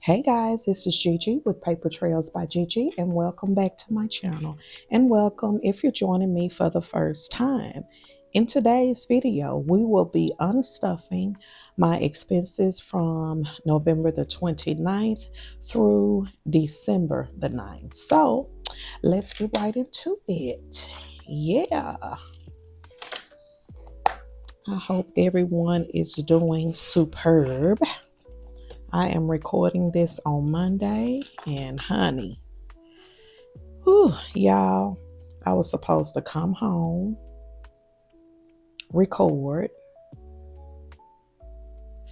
Hey guys, this is Gigi with Paper Trails by Gigi, and welcome back to my channel. And welcome if you're joining me for the first time. In today's video, we will be unstuffing my expenses from November the 29th through December the 9th. So let's get right into it. Yeah, I hope everyone is doing superb. I am recording this on Monday, and honey, whew, y'all, I was supposed to come home, record,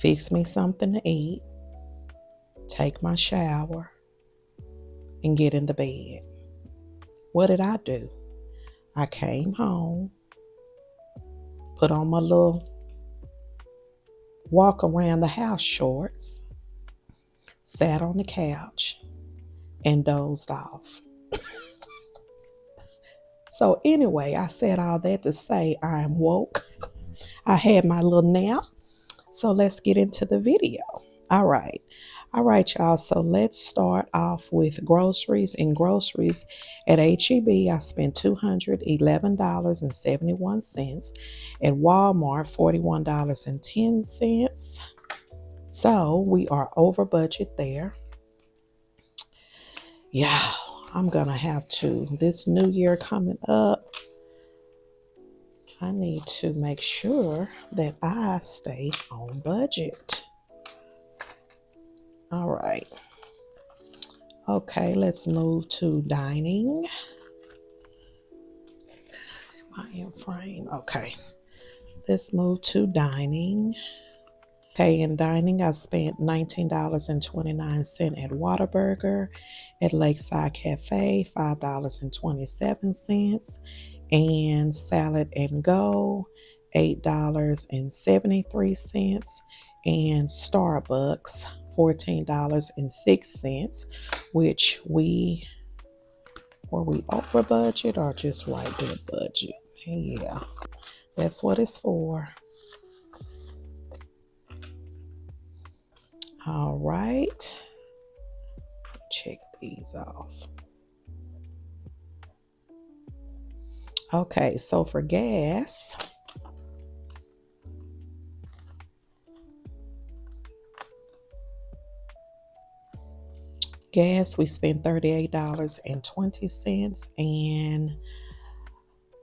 fix me something to eat, take my shower, and get in the bed. What did I do? I came home, put on my little walk around the house shorts, sat on the couch, and dozed off. So anyway, I said all that to say I am woke. I had my little nap. So let's get into the video. All right, y'all. So let's start off with groceries. In groceries at HEB, I spent $211.71. At Walmart, $41.10. So we are over budget there. Yeah, I'm gonna have to, this new year coming up, I need to make sure that I stay on budget. All right. Okay, let's move to dining. Am I in frame? Okay. Let's move to dining. Okay, in dining, I spent $19.29 at Whataburger. At Lakeside Cafe, $5.27. And Salad and Go, $8.73. And Starbucks, $14.06, which were we over budget or just right there budget? Yeah, that's what it's for. All right, check these off. Okay, so for gas, we spent $38.20, and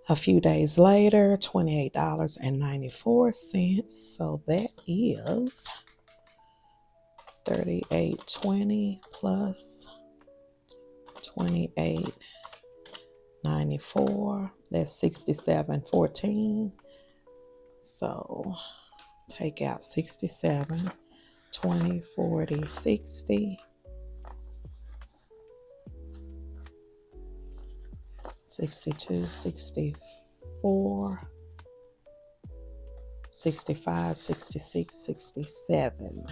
a few days later, $28.94. So that is $38.20 plus $28.94. That's $67.14. So take out 67, 20, 40, 60. 62, 64, 65, 66, 67.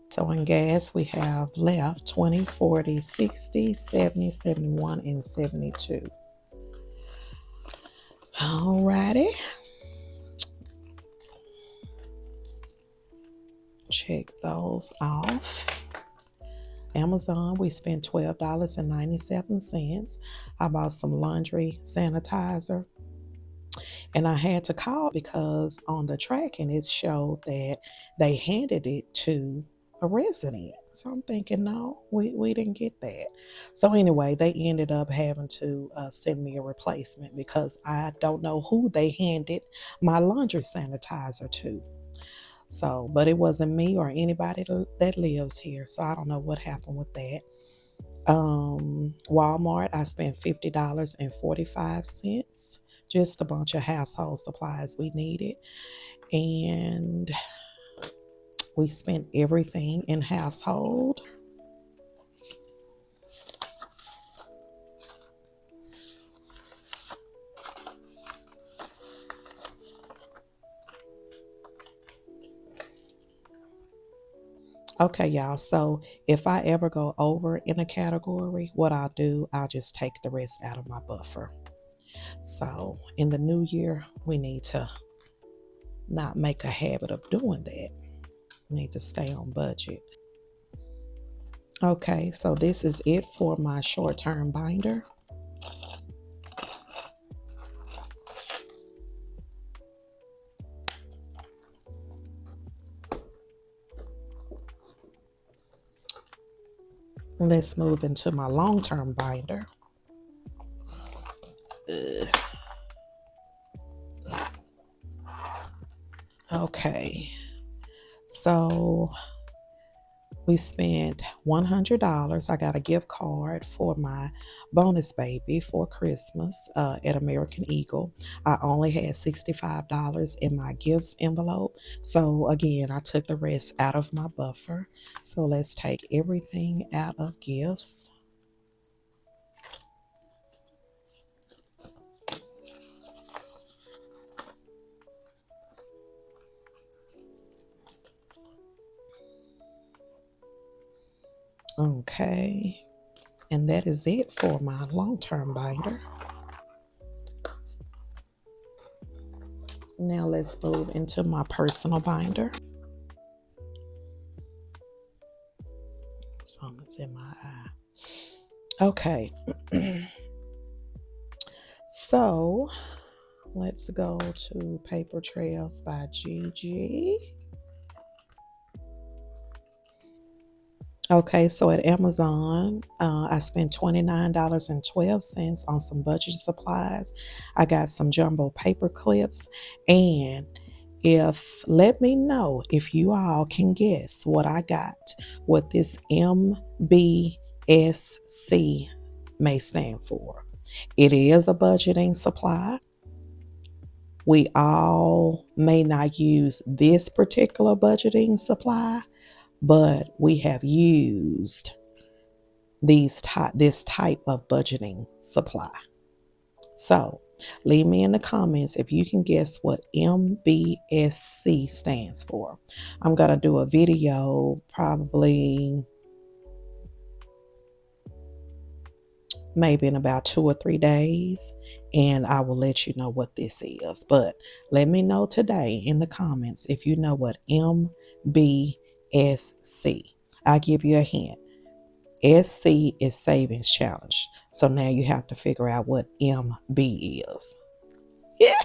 So in gas, we have left 20, 40, 60, 70, 71, and 72. All righty. Check those off. Amazon, we spent $12.97. I bought some laundry sanitizer. And I had to call because on the tracking, it showed that they handed it to a resident. So I'm thinking, no, we didn't get that. So anyway, they ended up having to send me a replacement because I don't know who they handed my laundry sanitizer to. So, but it wasn't me or anybody that lives here. So I don't know what happened with that. Walmart, I spent $50.45. Just a bunch of household supplies we needed. And we spent everything in household. Okay, y'all, so if I ever go over in a category, what I'll do, I'll just take the rest out of my buffer. So in the new year, we need to not make a habit of doing that. We need to stay on budget. Okay, so this is it for my short-term binder. Let's move into my long-term binder. Okay, so we spent $100. I got a gift card for my bonus baby for Christmas at American Eagle. I only had $65 in my gifts envelope. So again, I took the rest out of my buffer. So let's take everything out of gifts. Okay, and that is it for my long-term binder. Now let's move into my personal binder. Something's in my eye. Okay, so let's go to Paper Trails by Gigi. Okay, so at Amazon, I spent $29.12 on some budget supplies. I got some jumbo paper clips, and let me know if you all can guess what I got, what this MBSC may stand for. It is a budgeting supply. We all may not use this particular budgeting supply, but we have used this type of budgeting supply. So leave me in the comments if you can guess what MBSC stands for. I'm going to do a video probably maybe in about 2 or 3 days, and I will let you know what this is. But let me know today in the comments if you know what MBSC. I'll give you a hint. SC is Savings Challenge. So now you have to figure out what MB is. Yeah.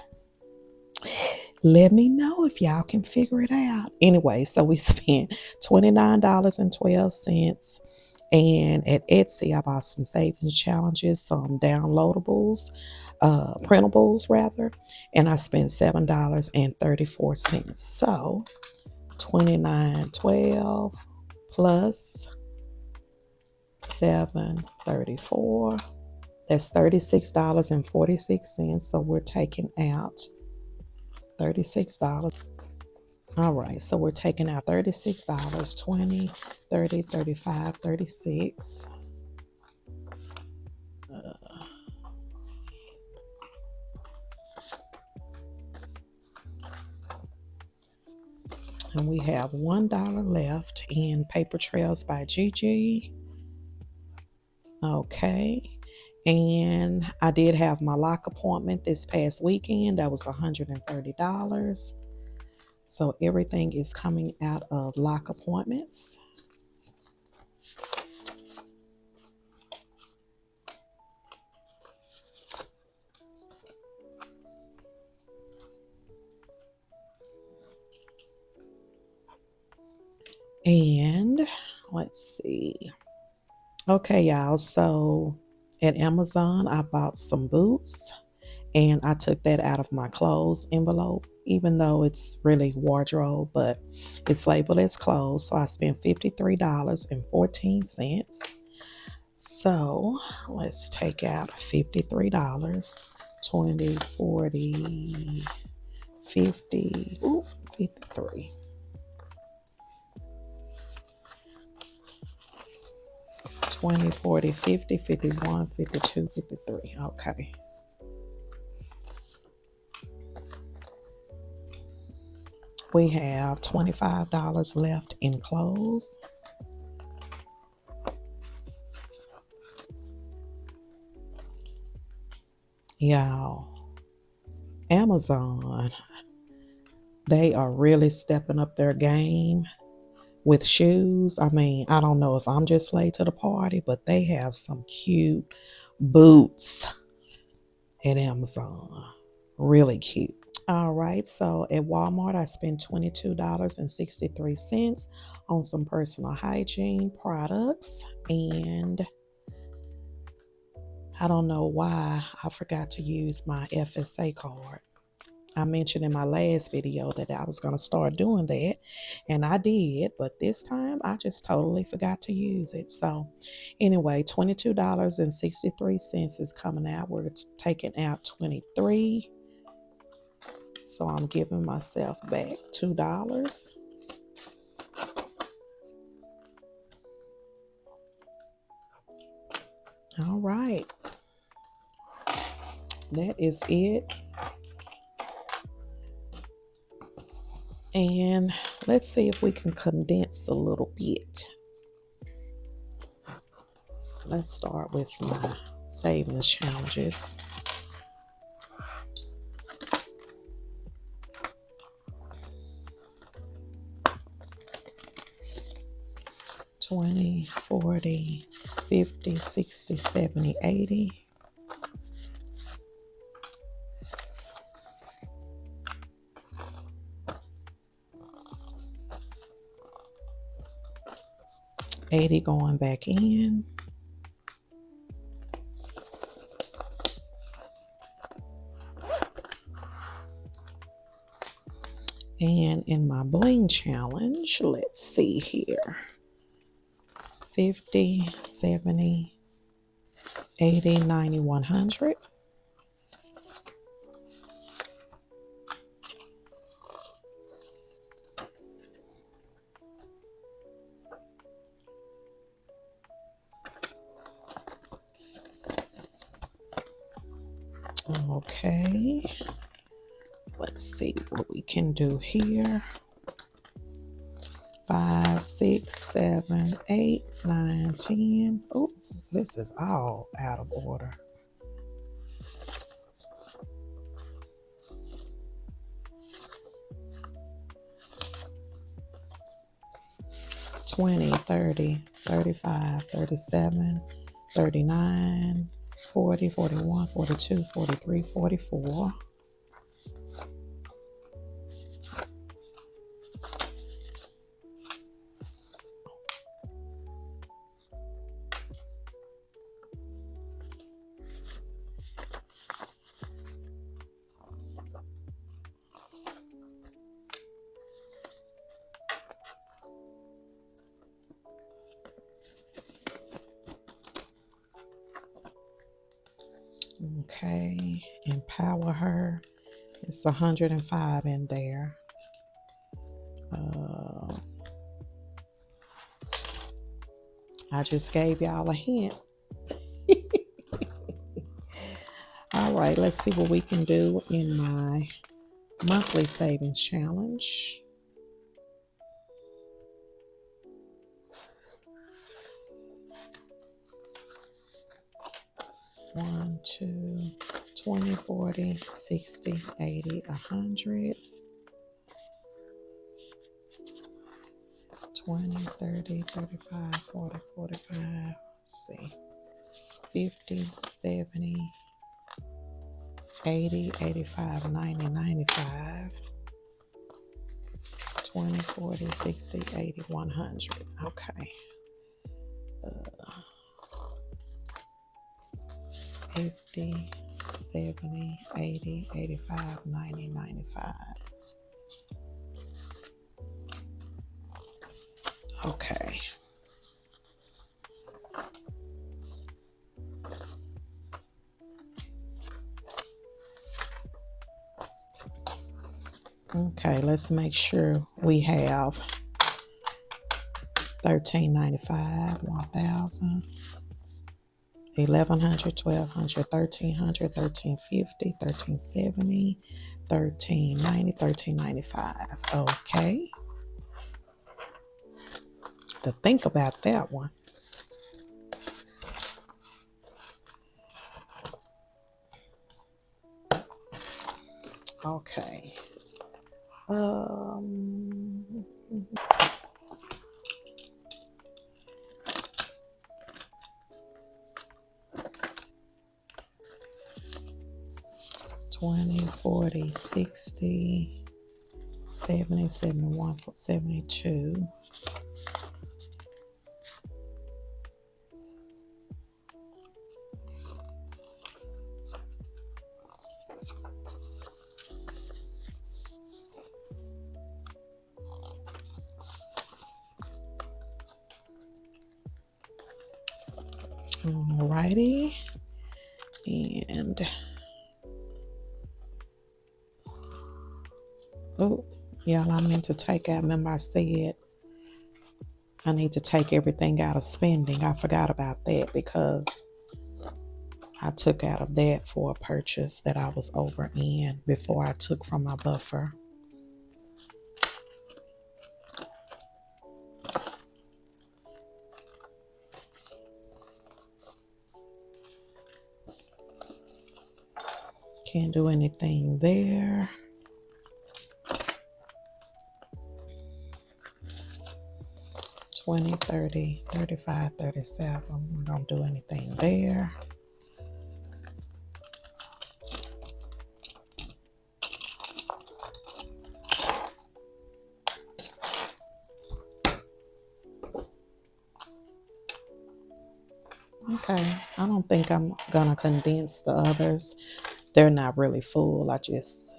Let me know if y'all can figure it out. Anyway, so we spent $29.12. And at Etsy, I bought some savings challenges, some downloadables, printables rather, and I spent $7.34. So $29.12 plus $7.34. That's $36.46. So we're taking out $36. All right, so we're taking out $36, 20, 30, 35, 36. And we have $1 left in Paper Trails by Gigi. Okay. And I did have my lock appointment this past weekend. That was $130. So everything is coming out of lock appointments. And let's see. Okay, y'all. So at Amazon, I bought some boots, and I took that out of my clothes envelope, even though it's really wardrobe, but it's labeled as clothes. So I spent $53.14. So let's take out $53, 20, 40, 50, 53. 20, 40, 50, 51, 52, 53. Okay. We have $25 left in clothes. Y'all, Amazon, they are really stepping up their game with shoes. I mean, I don't know if I'm just late to the party, but they have some cute boots at Amazon. Really cute. All right, so at Walmart, I spent $22.63 on some personal hygiene products. And I don't know why I forgot to use my FSA card. I mentioned in my last video that I was going to start doing that, and I did, but this time I just totally forgot to use it. So anyway, $22.63 is coming out. We're taking out 23. So I'm giving myself back $2. All right. That is it. And let's see if we can condense a little bit. So let's start with my savings challenges. $20, $40, $50, $60, $70, $80. $80 going back in. And in my bling challenge, let's see here. 50, 70, 80, 90, 100. Okay. Let's see what we can do here. 5, 6, 7, 8, 9, 10. Oh, this is all out of order. 20, 30, 35, 37, 39, 40, 41, 42, 43, 44. Okay, empower her. It's 105 in there. I just gave y'all a hint. All right, let's see what we can do in my monthly savings challenge. One, two, 20, 40, 60, 80, 100. 20, 30, 35, 40, 45. Let's see. 50, 70, 80, 85, 90, 95. 20, 40, 60, 80, 100. Okay. 50, 70, 80, 85, 90, 95. Okay. Okay, let's make sure we have $13.95, 1,000, 1,100, 1,200, 1,300, 1,350, 1,370, 1,390, 1,395. Okay. To think about that one. Okay. Um, 20, 40, 60, 70, 71, 72. Alrighty. And oh, y'all, I meant to take out. Remember, I said I need to take everything out of spending. I forgot about that because I took out of that for a purchase that I was over in before I took from my buffer. Can't do anything there. 20, 30, 35, 37. Don't do anything there. Okay, I don't think I'm gonna condense the others. They're not really full. I just,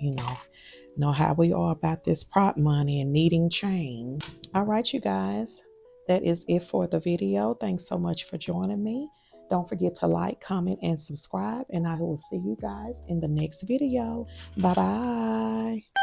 know how we are about this prop money and needing change. All right, you guys, that is it for the video. Thanks so much for joining me. Don't forget to like, comment, and subscribe, and I will see you guys in the next video. Bye-bye.